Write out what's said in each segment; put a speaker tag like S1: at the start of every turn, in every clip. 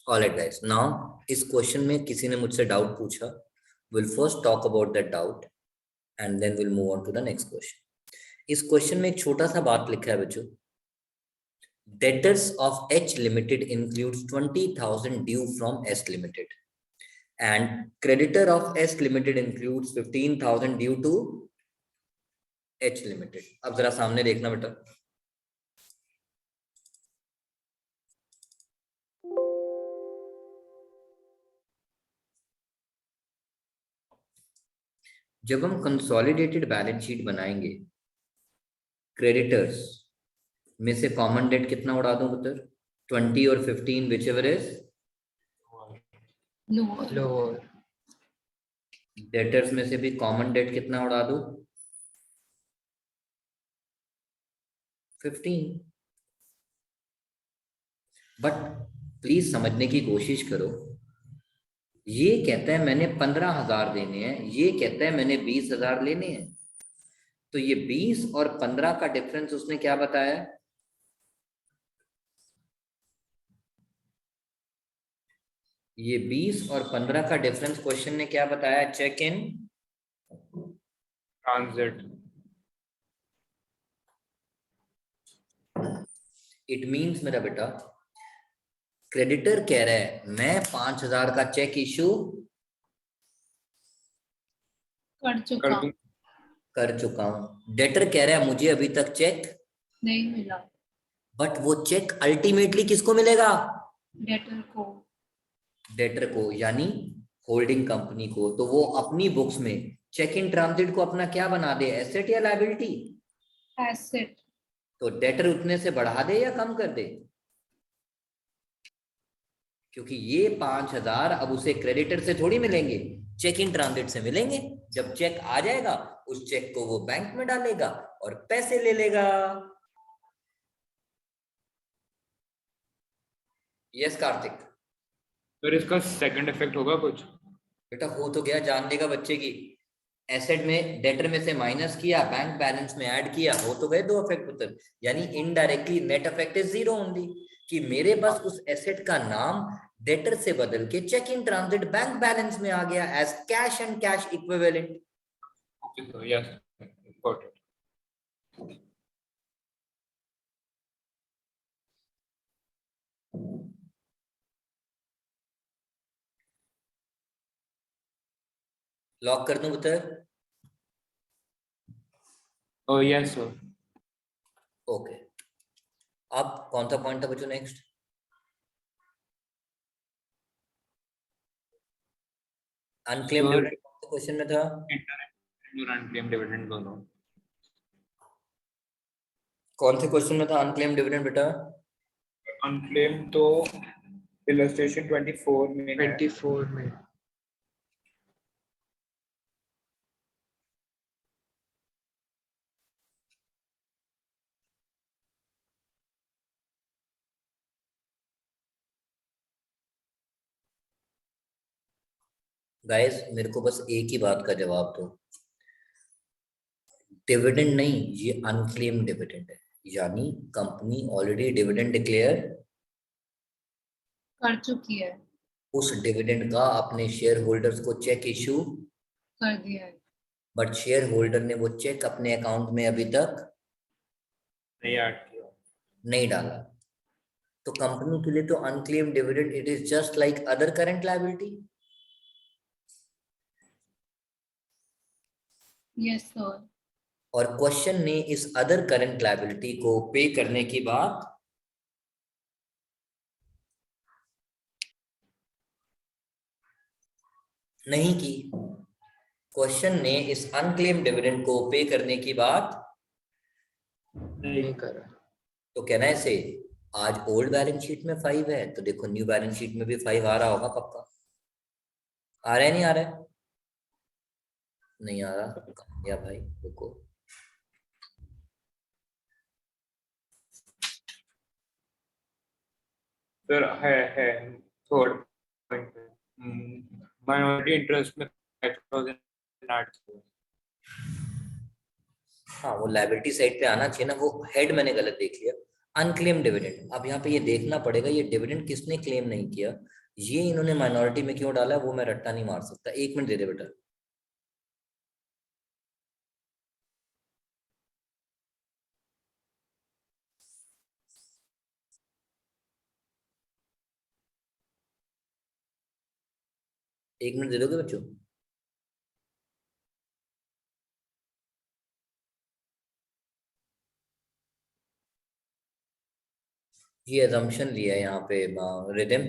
S1: Alright guys, now इस question में किसी ने मुझसे डाउट पूछा. Will first talk about that doubt and then will move on to the next question. इस क्वेश्चन में एक छोटा सा बात लिखा है बच्चों. Debtors of H Limited includes 20,000 due from S Limited, and creditor of S Limited includes 15,000 due to H Limited. अब जरा सामने देखना बेटा. जब हम कंसोलिडेटेड बैलेंस शीट बनाएंगे, क्रेडिटर्स में से कॉमन डेट कितना उड़ा दूं पुत्र? 20 और 15 which ever is
S2: lower.
S1: Debtors में से भी कॉमन डेट कितना उड़ा दूं? 15. बट प्लीज समझने की कोशिश करो. ये कहता है मैंने 15,000 देने हैं, ये कहता है मैंने 20,000 लेने हैं. तो ये 20 और 15 का डिफरेंस उसने क्या बताया? ये 20 और 15 का डिफरेंस क्वेश्चन ने क्या बताया? Cheque in
S2: transit.
S1: It means मेरा बेटा, क्रेडिटर कह रहा है मैं 5,000 का चेक इशू कर चुका हूं. डेटर कह रहा है मुझे अभी तक चेक
S3: नहीं मिला.
S1: बट वो चेक अल्टीमेटली किसको मिलेगा?
S3: डेटर
S1: को, यानी होल्डिंग कंपनी को. तो वो अपनी बुक्स में चेक इन ट्रांजिट को अपना क्या बना दे? एसेट या लायबिलिटी?
S3: एसेट.
S1: तो डेटर उतने से बढ़ा दे या कम कर दे? क्योंकि ये 5,000 अब उसे क्रेडिटर से थोड़ी मिलेंगे, चेक इन ट्रांजिट से मिलेंगे. जब चेक आ जाएगा उस चेक को वो बैंक में डालेगा और पैसे ले लेगा. यस कार्तिक.
S2: फिर इसका सेकंड इफेक्ट होगा कुछ?
S1: बेटा हो तो गया, जान लेगा बच्चे की. एसेट में डेटर में से माइनस किया, बैंक बैलेंस में ऐड किया, हो तो गए दो इफेक्ट पुत्र. यानी indirectly net effect is 0 only, कि मेरे पास उस एसेट का नाम डेटर से बदल के cheque in transit bank balance में आ गया as cash and cash equivalent.
S2: Okay, तो यस, गॉट इट.
S1: लॉक कर दूं पुत्र?
S2: Oh yes sir.
S1: ओके. अब कौन सा पॉइंट था बच्चों नेक्स्ट? अनक्लेम्ड डिविडेंड क्वेश्चन में था.
S2: अनक्लेम्ड डिविडेंड दोनों.
S1: कौन से क्वेश्चन में था अनक्लेम्ड डिविडेंड बेटा?
S2: अनक्लेम्ड तो इलस्ट्रेशन 24 में. 24 में.
S1: गाइस मेरे को बस एक ही बात का जवाब दो. डिविडेंड नहीं, ये अनक्लेम्ड डिविडेंड है. यानी कंपनी ऑलरेडी डिविडेंड डिक्लेयर
S3: कर चुकी है.
S1: उस डिविडेंड का अपने शेयर होल्डर्स को चेक इशू
S3: कर दिया है.
S1: बट शेयर होल्डर ने वो चेक अपने अकाउंट में अभी तक
S2: नहीं ऐड किया,
S1: नहीं डाला. तो कंपनी के लिए तो unclaimed dividend it is just like other current liability.
S3: Yes sir.
S1: और क्वेश्चन ने इस अदर करंट लायबिलिटी को पे करने की बात नहीं की. क्वेश्चन ने इस अनक्लेम्ड डिविडेंड को पे करने की बात
S2: नहीं करा.
S1: तो कहना है इसे आज ओल्ड बैलेंस शीट में 5 है तो देखो न्यू बैलेंस शीट में भी 5 आ रहा होगा पक्का. आ रहा है नहीं आ रहा है? नहीं आ रहा या भाई रुको.
S2: फिर है थर्ड पॉइंट पे माइनॉरिटी इंटरेस्ट में 5,000 ऐड किया.
S1: हाँ वो लायबिलिटी साइड पे आना चाहिए ना. वो हेड मैंने गलत देख लिया. Unclaim dividend. अब यहाँ पे ये देखना पड़ेगा ये डिविडेंड किसने क्लेम नहीं किया. ये इन्होंने माइनॉरिटी में क्यों डाला है वो मैं रट्टा नहीं मार सकता। 1 मिनट दे दे बेटा। एक मिनट दे दोगे बच्चों? ये अजम्पशन लिया है यहाँ पे रिदम।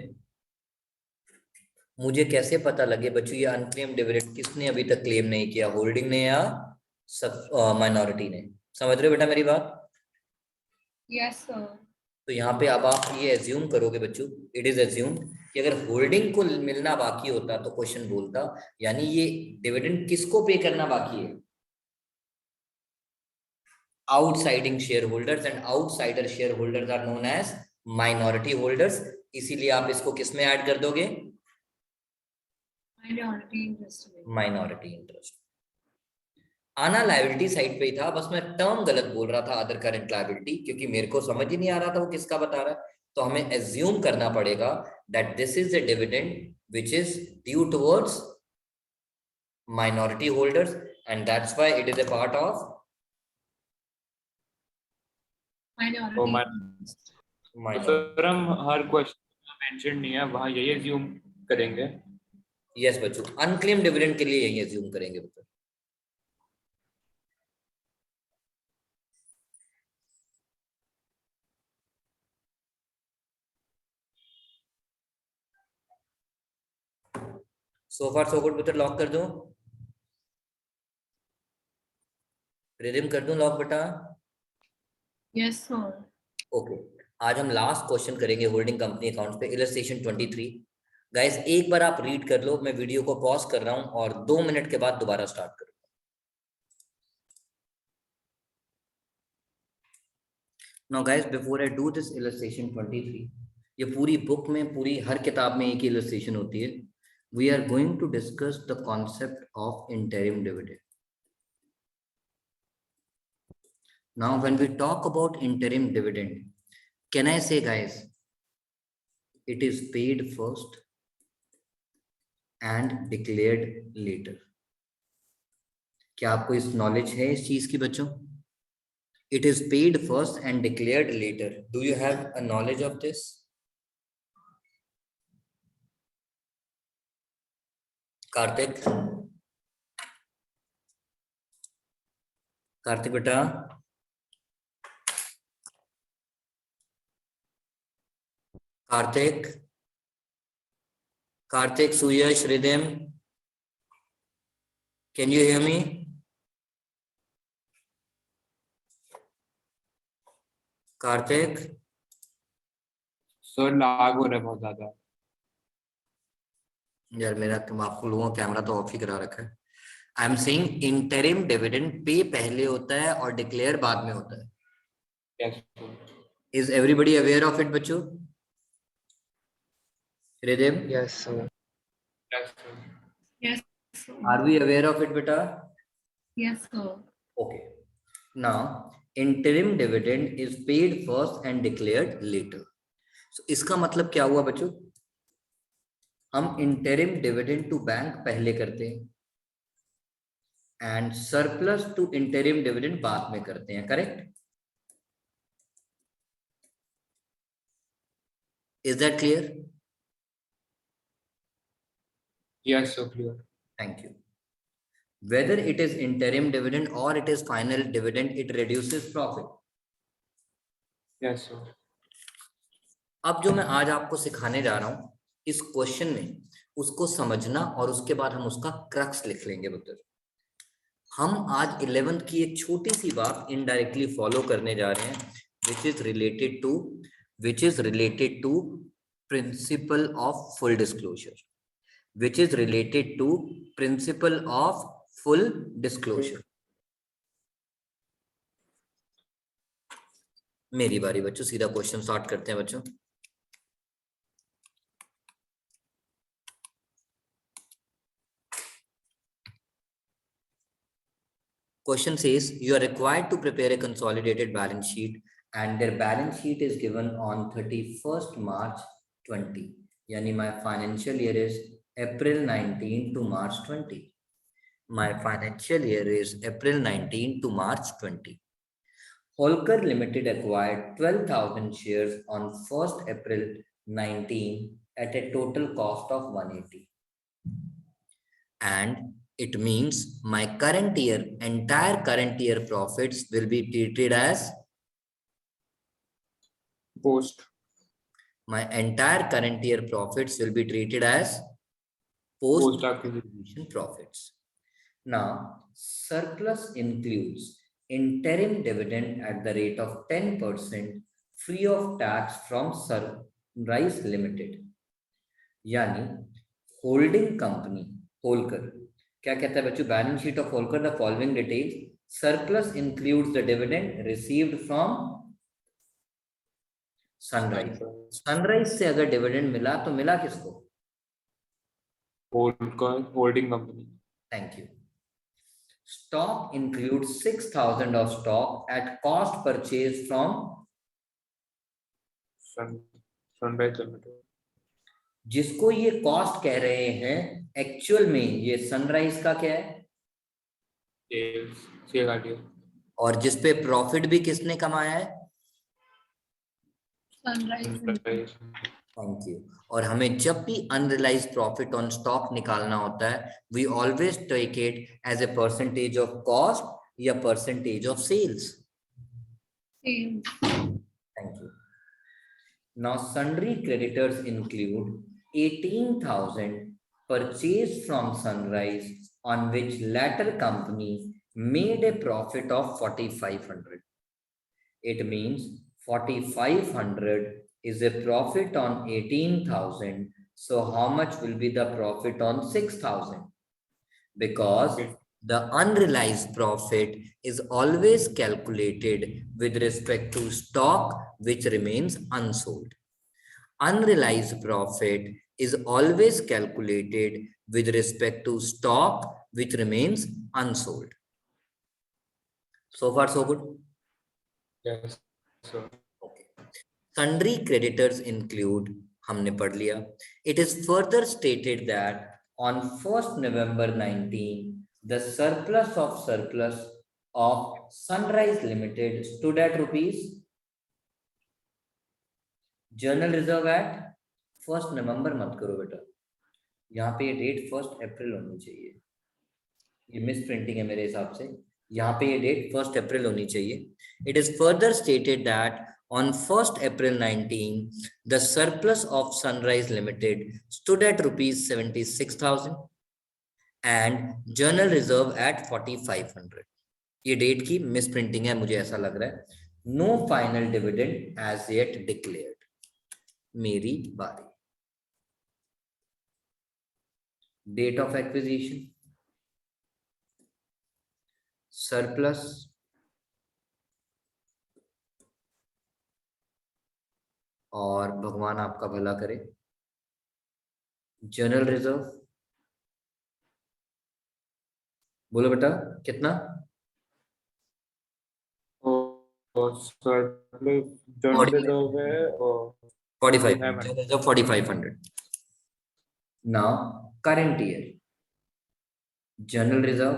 S1: मुझे कैसे पता लगे बच्चों ये अनक्लेम डिविडेंड किसने अभी तक क्लेम नहीं किया, होल्डिंग ने या सब माइनॉरिटी ने? समझ रहे हो बेटा मेरी बात?
S3: Yes, sir.
S1: तो यहाँ पे अब आप ये एज्यूम करोगे बच्चों, इट इज एज्यूम कि अगर होल्डिंग को मिलना बाकी होता तो क्वेश्चन बोलता यानी ये डिविडेंड किसको पे करना बाकी है, outsiding shareholders, and outsider shareholders are known as minority holders. इसीलिए आप इसको किसमें ऐड कर दोगे?
S3: Minority interest में.
S1: Minority interest. आना लायबिलिटी साइड पे ही था, बस मैं टर्म गलत बोल रहा था अदर करंट लायबिलिटी, क्योंकि मेरे को समझ ही नहीं आ रहा था वो किसका बता रहा है। तो हमें एज्यूम करना पड़ेगा that this is the dividend which is due towards minority holders, and that's why it is a part of
S3: Minority
S2: Oh,
S3: interest.
S2: तो
S1: minority.
S2: सर हम हर क्वेश्चन में मेंशन नहीं है वहाँ यही एज्यूम करेंगे।
S1: यस बच्चों, अनक्लेम डिविडेंड के लिए यही एज्यूम करेंगे बच्चों। सो फार सो गुड बेटा, लॉक कर दूं? रिदम कर दूं लॉक बेटा?
S3: Yes, sir.
S1: ओके, आज हम लास्ट क्वेश्चन करेंगे होल्डिंग कंपनी अकाउंट पे, इलस्ट्रेशन 23। गाइस एक बार आप रीड कर लो, मैं वीडियो को पॉज कर रहा हूं और 2 मिनट के बाद दोबारा स्टार्ट करूंगा। Now guys before I do this illustration 23, ये पूरी बुक में, पूरी हर किताब में एक ही इलस्ट्रेशन होती है। We are going to discuss the concept of interim dividend. Now, when we talk about interim dividend, can I say, guys, it is paid first and declared later? क्या आपको इस नॉलेज है इस चीज की बच्चों? It is paid first and declared later. Do you have a knowledge of this? Kartik, Kartik बेटा, Kartik, Kartik, Suyash, Ridham, can you hear me? Kartik,
S2: sir lag हो रहा है बहुत ज्यादा।
S1: यार मेरा आप लोगों का कैमरा तो ऑफ ही करा रखा है। I am saying interim dividend pay पहले होता है और डिक्लेयर बाद में होता है।
S2: Yes, sir.
S1: Is everybody aware of it बच्चों? Ridham,
S4: Yes, sir.
S2: Yes, sir.
S3: Yes, sir.
S1: Are we aware of it बेटा?
S3: Yes, sir.
S1: Okay, now interim dividend is paid first and declared later. So इसका मतलब क्या हुआ बच्चों? हम interim dividend to bank पहले करते हैं and surplus to interim dividend बाद में करते हैं, correct? Is that clear?
S2: Yes, sir, clear.
S1: Thank you. Whether it is interim dividend or it is final dividend, it reduces profit.
S2: Yes, sir.
S1: अब जो मैं आज आपको सिखाने जा रहा हूं इस क्वेश्चन में, उसको समझना और उसके बाद हम उसका क्रक्स लिख लेंगे पुत्र। हम आज 11th की एक छोटी सी बात इनडायरेक्टली फॉलो करने जा रहे हैं, which is related to principle of full disclosure. Which is related to principle of full disclosure. मेरी बारी बच्चों, सीधा क्वेश्चन स्टार्ट करते हैं बच्चों। Question says you are required to prepare a consolidated balance sheet and their balance sheet is given on 31st March 20. यानी my financial year is April 19 to March 20. My financial year is April 19 to March 20. Holker Limited acquired 12,000 shares on 1st April 19 at a total cost of 180. And it means my entire current year profits will be treated as
S2: Post.
S1: my entire current year profits will be treated as
S2: Post
S1: post-acquisition profits. Now, surplus includes interim dividend at the rate of 10% free of tax from Sunrise Limited. यानी holding company Holkar क्या कहता है बच्चों, balance sheet of Holkar the following details, surplus includes the dividend received from sunrise. Sunrise से अगर dividend मिला तो मिला किसको?
S2: Holding company.
S1: Thank you. Stock includes 6,000 of stock at cost purchased from
S2: Sunrise Limited.
S1: जिसको ये कॉस्ट कह रहे हैं एक्चुअल में ये सनराइज का क्या है?
S2: सेल.
S1: और जिसपे प्रॉफिट भी किसने कमाया है?
S3: Sunrise.
S1: Thank you. और हमें जब भी अनरियलाइज प्रॉफिट ऑन स्टॉक निकालना होता है we always take it as a percentage of cost या percentage of sales.
S3: Same.
S1: Thank you. Now sundry creditors include 18,000 purchased from Sunrise on which latter company made a profit of 4,500. It means 4,500 is a profit on 18,000. So how much will be the profit on 6,000? Because the unrealized profit is always calculated with respect to stock which remains unsold. Unrealized profit is always calculated with respect to stock which remains unsold. So far so good?
S2: Yes, sir.
S1: Okay. Sundry creditors include, हमने पढ़ लिया. It is further stated that on 1st November 19, the surplus of Sunrise Limited stood at rupees. Journal reserve at 1st November मत करो बेटा, यहाँ पे ये date 1st अप्रैल होनी चाहिए. ये मिस प्रिंटिंग है मेरे हिसाब से. यहाँ पे ये डेट 1st अप्रैल होनी चाहिए. It is further stated that on 1st April 19, the surplus of Sunrise Limited stood at rupees 76,000 and journal reserve at 4,500. ये डेट की मिस प्रिंटिंग है मुझे ऐसा लग रहा है. No final dividend as yet declared. मेरी बारी. Date of acquisition, surplus, और भगवान आपका भला करे जनरल रिजर्व. बोलो बेटा कितना?
S2: जनरल रिजर्व है और
S1: 45. General reserve 4,500. Now current year general reserve,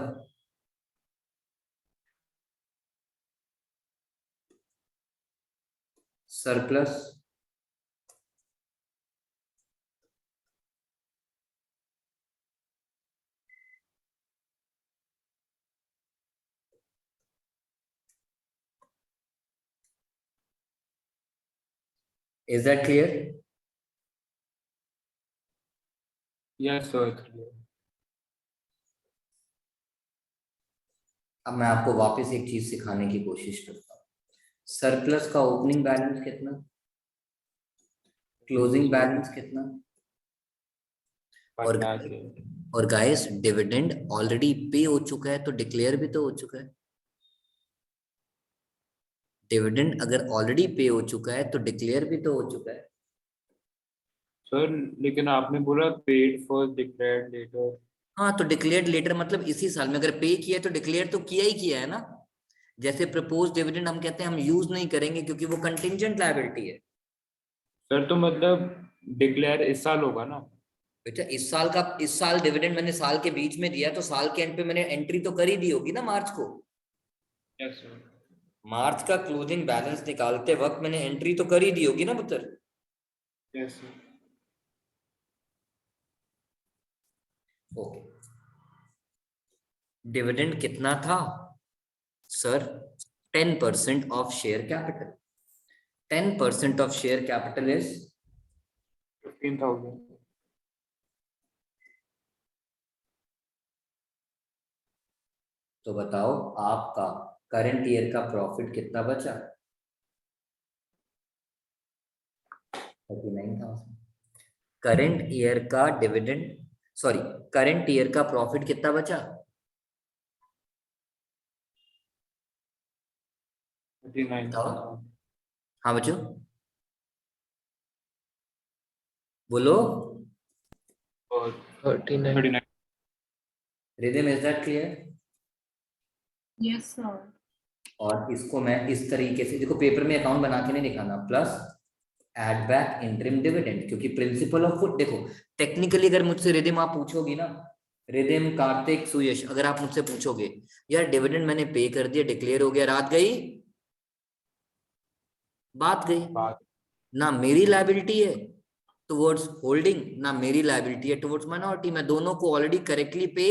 S1: surplus, is that clear?
S2: Yes, sir.
S1: अब मैं आपको वापस एक चीज सिखाने की कोशिश करता हूँ. सरप्लस का ओपनिंग बैलेंस कितना, क्लोजिंग बैलेंस कितना, और गाइस डिविडेंड ऑलरेडी पे हो चुका है तो डिक्लेयर भी तो हो चुका है. डिविडेंड अगर ऑलरेडी पे हो चुका है तो डिक्लेयर भी तो हो चुका है.
S2: सर लेकिन आपने बोला पेड फर्स्ट डिक्लेयर्ड लेटर.
S1: हाँ तो डिक्लेयर्ड लेटर मतलब इसी साल में अगर पे किया है तो डिक्लेयर तो किया ही किया है ना. जैसे प्रपोज डिविडेंड हम कहते हैं हम यूज नहीं करेंगे क्योंकि वो कंटिंजेंट लायबिलिटी है.
S2: सर तो मतलब डिक्लेयर इस साल होगा ना?
S1: बेटा इस साल डिविडेंड मैंने साल के बीच में दिया, तो साल के एंड पे मैंने एंट्री तो कर ही दी होगी ना मार्च को।
S2: Yes sir.
S1: मार्च का क्लोजिंग बैलेंस निकालते वक्त मैंने एंट्री तो कर ही दी होगी ना पुत्र।
S2: Yes sir.
S1: ओके, डिविडेंड कितना था sir? 10% of share capital. 10% of share capital is
S2: 15,000।
S1: तो बताओ आपका करंट ईयर का प्रॉफिट कितना बचा? 39,000। करंट ईयर का डिविडेंड, सॉरी, करंट ईयर का प्रॉफिट कितना बचा?
S2: 39,000।
S1: हाँ बच्चों बोलो।
S2: और
S3: 39.
S2: 39।
S1: Rhythm, is that clear?
S3: Yes, sir.
S1: और इसको मैं इस तरीके से, देखो पेपर में अकाउंट बना के नहीं दिखाना, plus add back interim dividend, क्योंकि प्रिंसिपल ऑफ फुट, देखो टेक्निकली अगर मुझसे रिदम आप पूछोगी ना, रिदम कार्तिक सुयश, अगर आप मुझसे पूछोगे यार डिविडेंड मैंने पे कर दिया, डिक्लेयर हो गया, रात गई, बात गई,
S2: बात
S1: ना मेरी लायबिलिटी है टुवर्ड्स होल्डिंग, ना मेरी लायबिलिटी है टुवर्ड्स माइनॉरिटी, मैं दोनों को ऑलरेडी करेक्टली पे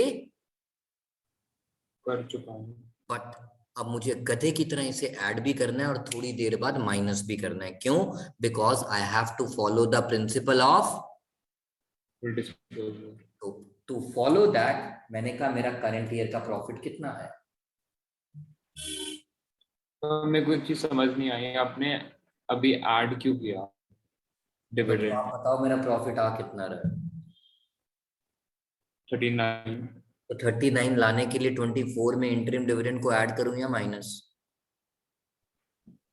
S2: कर चुका हूँ।
S1: बट अब मुझे गधे की तरह इसे ऐड भी करना है और थोड़ी देर बाद माइनस भी करना है। क्यों? Because I have to follow the principle of,
S2: full disclosure.
S1: तो टू फॉलो दैट मैंने कहा मेरा करंट ईयर का प्रॉफिट कितना है।
S2: तो मेरे को एक चीज समझ नहीं आई, आपने अभी ऐड क्यों किया
S1: बच्चों
S2: डिविडेंड?
S1: आप बताओ मेरा प्रॉफिट आ कितना रहा?
S2: 39।
S1: तो 39 लाने के लिए 24 में इंटरिम डिविडेंड को ऐड करूं या माइनस?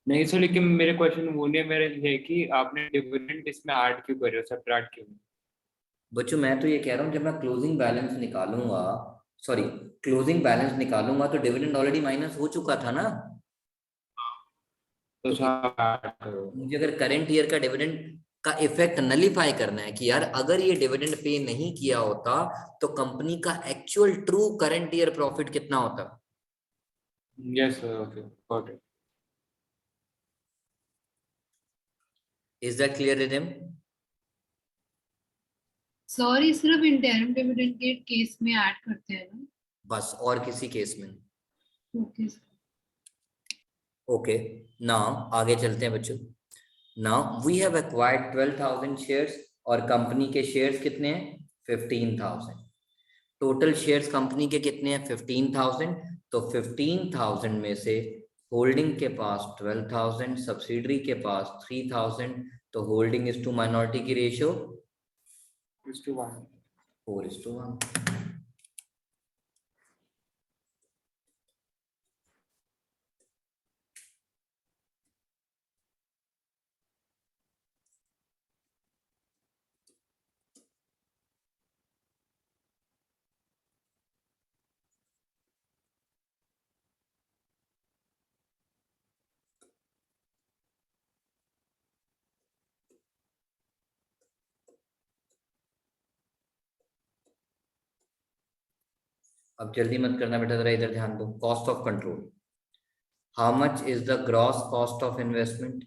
S2: नहीं सर, लेकिन मेरे क्वेश्चन वो नहीं है, मेरे ये है कि आपने डिविडेंड इसमें ऐड क्यों कर रहे हो, सब्ट्रैक्ट क्यों?
S1: बच्चों मैं तो ये कह रहा हूँ जब मैं क्लोजिंग बैलेंस निकालूंगा, सॉरी क्लोजिंग बैलेंस निकालूंगा तो डिविडेंड ऑलरेडी माइनस हो चुका था ना।
S2: तो
S1: तो
S2: सर ऐड करो।
S1: मुझे अगर करंट ईयर का डिविडेंड का इफेक्ट नलीफाई करना है कि यार अगर ये डिविडेंड पे नहीं किया होता तो कंपनी का actual true current year profit कितना होता?
S2: Yes sir, okay got it.
S1: Is that clear rhythm?
S3: Sorry, सिर्फ इंटरम डिविडेंड के केस में ऐड करते हैं ना?
S1: बस, और किसी केस में?
S3: Okay sir.
S1: ओके, नाउ आगे चलते हैं बच्चों। Now we have acquired 12,000 shares और कंपनी के शेयर्स कितने हैं? 15,000। टोटल शेयर्स कंपनी के कितने हैं? 15,000। तो 15,000 में से होल्डिंग के पास 12,000, सब्सिडरी के पास 3,000, तो होल्डिंग इज टू माइनॉरिटी की रेशियो
S2: 6:1।
S1: 4:1। अब जल्दी मत करना बेटा, जरा इधर ध्यान दो। Cost of control, how much is the gross cost of investment?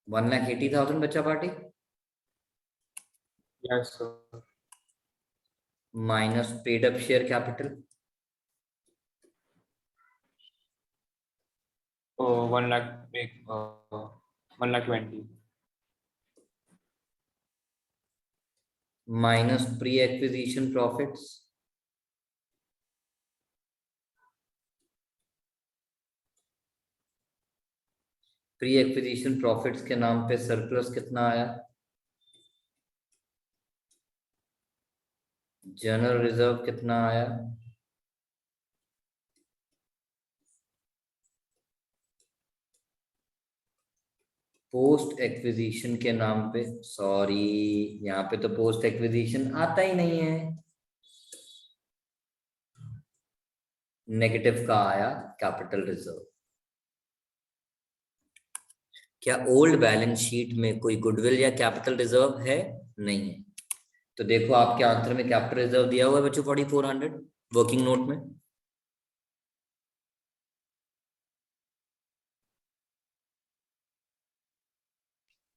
S1: 1,80,000 बच्चा party,
S2: yes sir.
S1: Minus paid up share capital,
S2: ओ 1 लाख, एक 1,20,000।
S1: Minus pre acquisition profits, pre acquisition profits के नाम पे सरप्लस कितना आया? जनरल रिजर्व कितना आया? पोस्ट एक्विजिशन के नाम पे, सॉरी यहाँ पे तो पोस्ट एक्विजिशन आता ही नहीं है। नेगेटिव का आया कैपिटल रिजर्व। क्या ओल्ड बैलेंस शीट में कोई गुडविल या कैपिटल रिजर्व है? नहीं है। तो देखो आपके आंसर में कैपिटल रिजर्व दिया हुआ है बच्चों 4400 वर्किंग नोट में।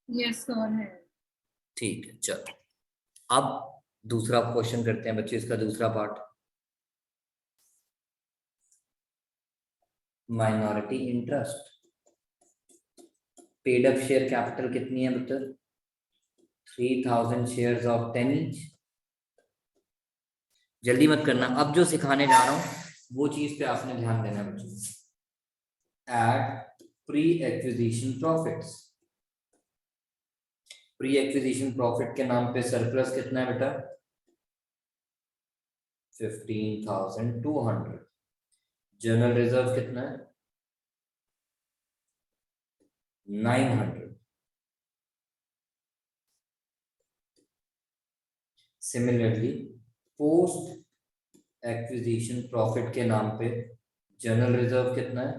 S3: यस सर है।
S1: ठीक है, चलो अब दूसरा क्वेश्चन करते हैं बच्चे, इसका दूसरा part. Minority interest paid up share capital कितनी है बच्चों? 3000 शेयर्स ऑफ 10 ईच। जल्दी मत करना, अब जो सिखाने जा रहा हूं वो चीज पे आपने ध्यान देना है बच्चों। At pre acquisition profits, pre acquisition profit के नाम पे सरप्लस कितना है बेटा? 15,200। जनरल रिजर्व कितना है? 900। सिमिलरली पोस्ट एक्विजिशन प्रॉफिट के नाम पे जनरल रिजर्व कितना है?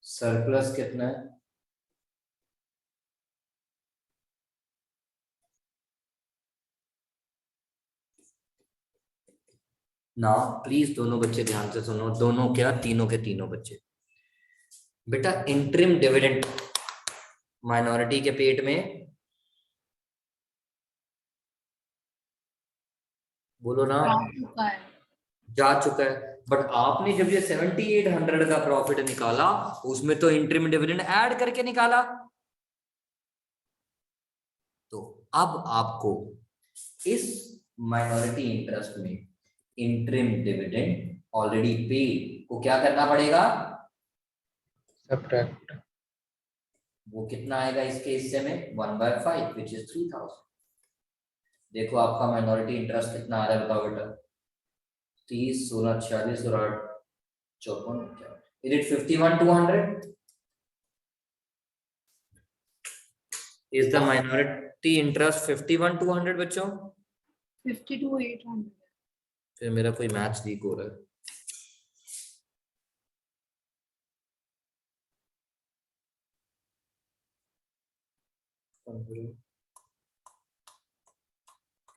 S1: सरप्लस कितना है? ना प्लीज दोनों बच्चे ध्यान से सुनो, दोनों क्या, तीनों के तीनों बच्चे। बेटा इंटरिम डिविडेंड माइनॉरिटी के पेट में, बोलो ना,
S3: आ चुका है।
S1: जा चुका है। बट आपने जब ये 7800 का प्रॉफिट निकाला उसमें तो इंटरिम डिविडेंड ऐड करके निकाला। तो अब आपको इस माइनॉरिटी इंटरेस्ट में इंटरिम डिविडेंड ऑलरेडी पेड को क्या करना पड़ेगा?
S2: सब्ट्रैक्ट।
S1: वो कितना आएगा इसके हिस्से में? 1/5 विच इज 3000। देखो आपका माइनॉरिटी इंटरेस्ट कितना आ रहा है बताओ बेटा? 30, 16, 46 और 8, 54। Is it 51,200? Is the minority interest 51,200 बच्चों?
S3: 52,800।
S1: फिर मेरा कोई मैथ्स वीक हो रहा है।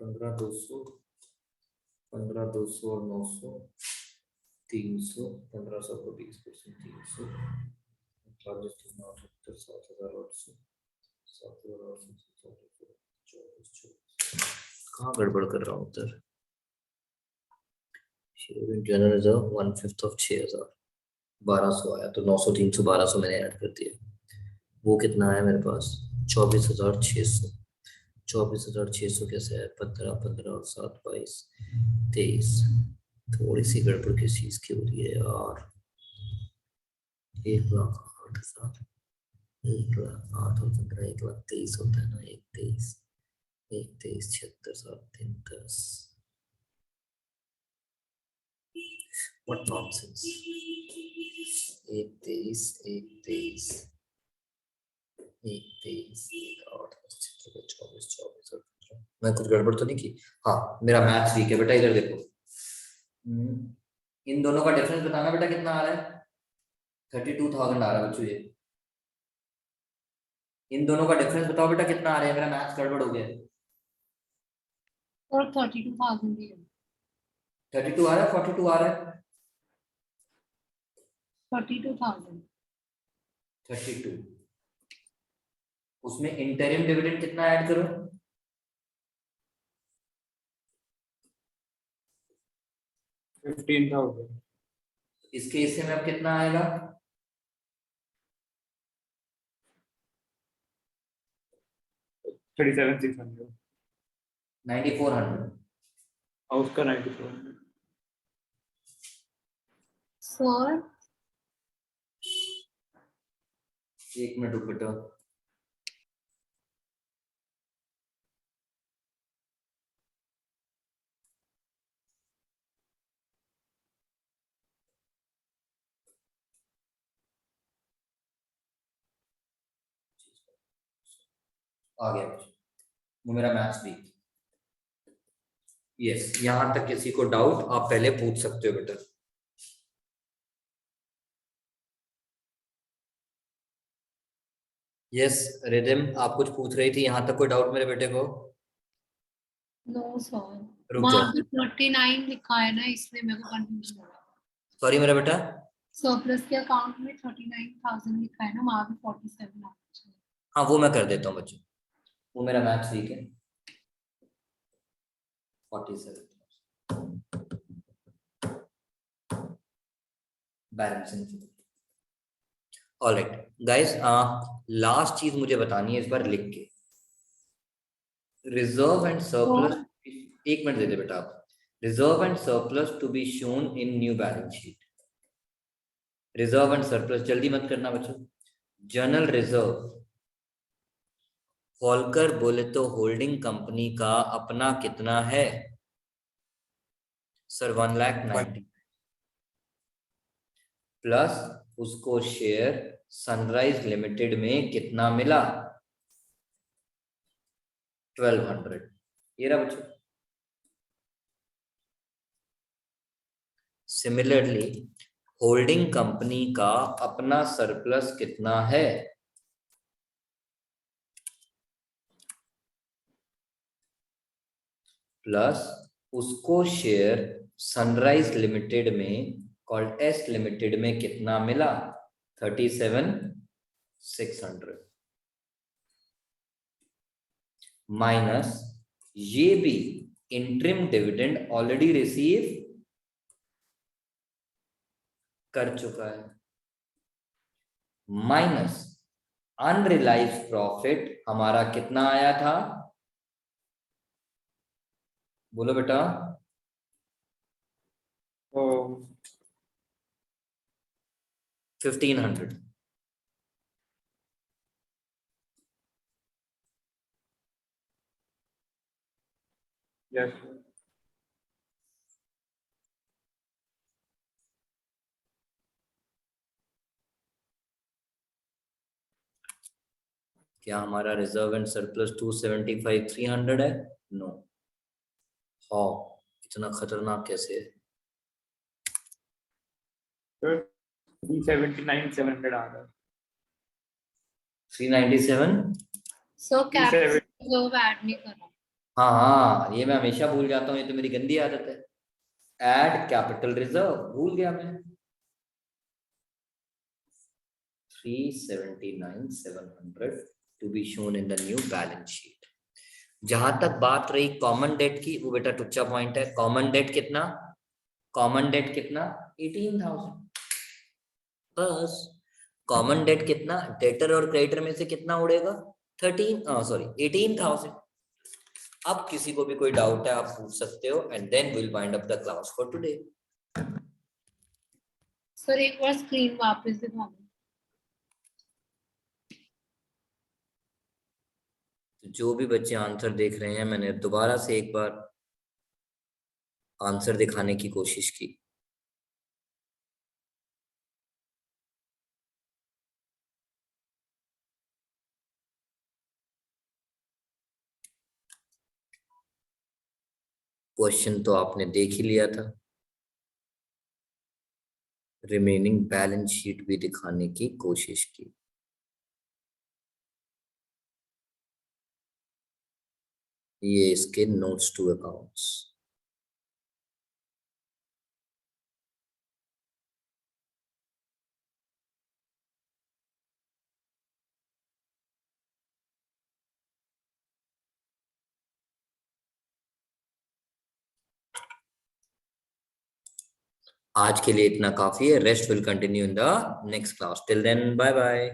S1: पंद्रह 200, 200 और 900, 300, 1500 को 20%, 300, 40, 370, 7,800, 7,800, 24, कहाँ गड़बड़ कर रहा हूँ उधर? जनरल रिजर्व 1/5 ऑफ 6,000, 1200 आया तो 900, 300, 1200 मैंने ऐड कर दिया। वो कितना है मेरे पास? 24,600। 24,600 कैसे है? 15, 15 और 7, 22, 23। थोड़ी सी गड़बड़ किस चीज की हो रही है यार? 1,08,000, 1,08,000 और 15, 1,23,000 होता है ना? 1,23,000, 1,23,000, 76, 7, 3, 10। What nonsense? 1,23,000, 1,23,000, 1,23,000, 1,08,000, 24, 24 और 15। मैं कुछ गड़बड़ तो नहीं की? हाँ मेरा मैथ्स वीक है बेटा, इधर देखो। इन दोनों का डिफरेंस बताना बेटा कितना आ रहा है? 32,000 आ रहा है बच्चों ये। इन दोनों का डिफरेंस बताओ बेटा कितना आ रहा है? मेरा मैथ्स गड़बड़ हो गया।
S3: और 32,000 भी है।
S1: 32 आ रहा है, 42 आ रहा है?
S3: 32,000।
S1: 32। उसमें इंटरिम डिविडेंड कितना ऐड करो?
S2: 15,000।
S1: इसके हिस्से में अब कितना आएगा?
S2: 37,600
S1: 9400।
S2: और उसका 9400।
S3: सर
S1: एक मिनट रुक बेटा। आ गया, वो मेरा मैथ्स भी। यस, यहां तक किसी को डाउट आप पहले पूछ सकते हो बेटा। यस रिदम, आप कुछ पूछ रही थी, यहां तक कोई डाउट मेरे बेटे को?
S3: नो सर,
S1: रुक
S3: वहाँ
S1: जाओ,
S3: पे 39 लिखा है ना, इसलिए मेरे को कंफ्यूजन हो रहा है।
S1: सॉरी मेरा बेटा।
S3: सरप्लस के अकाउंट में 39,000 लिखा है ना, वहाँ पे 47 आना चाहिए।
S1: हाँ वो मैं कर देता हूँ बच्चों, वो मेरा मैथ्स वीक है। 47 बैलेंसिंग। ऑलराइट गाइस, लास्ट चीज मुझे बतानी है इस बार लिख के, रिजर्व एंड सरप्लस। एक मिनट दे दे बेटा आप। Reserve and surplus to be shown in new balance sheet. Reserve and surplus, जल्दी मत करना बच्चों। जनरल रिजर्व, होलकर बोले तो होल्डिंग कंपनी का अपना कितना है सर? 1,90,000 प्लस उसको शेयर सनराइज लिमिटेड में कितना मिला? 1,200। ये रहा बच्चों। सिमिलरली होल्डिंग कंपनी का अपना सरप्लस कितना है? प्लस उसको शेयर सनराइज लिमिटेड में, कॉल्ड एस लिमिटेड में कितना मिला? 37,600 माइनस ये भी इंटरिम डिविडेंड ऑलरेडी रिसीव कर चुका है, माइनस अनरियलाइज प्रॉफिट हमारा कितना आया था? बोलो बेटा।
S2: ओ
S1: 1,500।
S2: यस
S1: क्या हमारा रिजर्व एंड सरप्लस 275 300 है? नो। हाउ? इतना खतरनाक कैसे है?
S2: सर 379,700 आ रहा है।
S1: 397।
S3: सो कैपिटल
S2: 370
S3: रिजर्व ऐड नहीं कर रहा।
S1: हाँ हाँ, ये मैं हमेशा भूल जाता हूँ, ये तो मेरी गंदी आदत है। ऐड कैपिटल रिजर्व भूल गया मैं। 379,700 to be shown in the new balance sheet. जहां तक बात रही कॉमन डेट की, वो बेटा टुच्चा पॉइंट है। कॉमन डेट कितना? कॉमन डेट कितना? 18,000। बस कॉमन डेट कितना? डेटर और क्रेडिटर में से कितना उड़ेगा? 18,000। अब किसी को भी कोई डाउट है आप पूछ सकते हो, and then will wind up the class for today.
S3: Sir एक बार स्क्रीन वापस दिखा दो।
S1: जो भी बच्चे आंसर देख रहे हैं, मैंने दोबारा से एक बार आंसर दिखाने की कोशिश की। क्वेश्चन तो आपने देख ही लिया था, रिमेनिंग बैलेंस शीट भी दिखाने की कोशिश की। ये इसके नोट्स टू अकाउंट्स। आज के लिए इतना काफी है। Rest will continue in the next class. Till then bye bye.